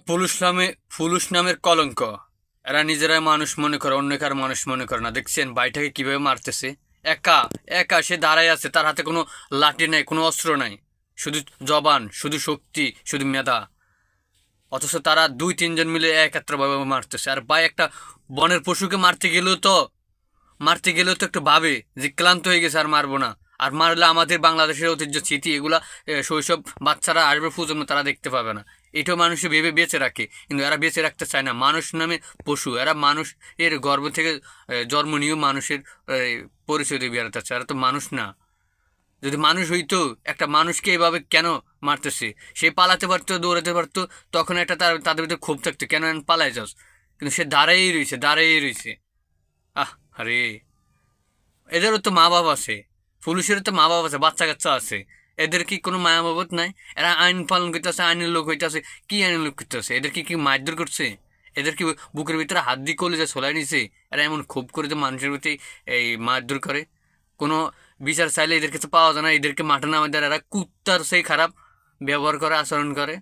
পুলুষ নামের কলঙ্ক। এরা নিজেরাই মানুষ মনে করে, অন্য কার মানুষ মনে করে না। দেখছেন ভাইটাকে কিভাবে মারতেছে। একা একা সে দাঁড়ায় আছে, তার হাতে কোনো লাঠি নাই, কোনো অস্ত্র নাই, শুধু জবান, শুধু শক্তি, শুধু মেধা। অথচ তারা দুই তিনজন মিলে একত্রভাবে মারতেছে। আর ভাই একটা বনের পশুকে মারতে গেলেও তো একটু ভাবে যে ক্লান্ত হয়ে গেছে, আর মারবো না। আর মারলে আমাদের বাংলাদেশের ঐতিহ্য স্মৃতি এগুলা শৈশব বাচ্চারা আসবে প্রজন্ম, তারা দেখতে পাবে না। এটাও মানুষে ভেবে বেঁচে রাখে, কিন্তু এরা বেঁচে রাখতে চায় না। মানুষ নামে পশু এরা, মানুষ এর গর্ভ থেকে জন্ম নিয়েও মানুষের পরিচয় দিয়ে বেড়াতে চায়। এরা তো মানুষ না। যদি মানুষ হইতো, একটা মানুষকে এভাবে কেন মারতেছে? সে পালাতে পারতো, দৌড়াতে পারতো, তখন একটা তাদের ভিতরে ক্ষোভ থাকতো, কেন পালায় যাস? কিন্তু সে দাঁড়াই রইছে। আরে, এদেরও তো মা বাবা আছে, পুলিশেরও তো মা বাবা আছে, বাচ্চা কাচ্চা আছে। এদের কি কোনো মায়া বাবত নাই? এরা আইন পালন করতেছে, আইনের লোক হইতেছে। কি আইনের লোক করতেছে? এদের কি মারধর করছে? এদের কি বুকের ভিতরে হাত দিয়ে কলেজে ছোলাই নিছে? এরা এমন ক্ষোভ করে যে মানুষের প্রতি এই মারধর করে। কোনো বিচার চাইলে এদের কাছে পাওয়া যায় না। এদেরকে মাঠে নামে দেয়, এরা কুত্তার সেই খারাপ ব্যবহার করে, আচরণ করে।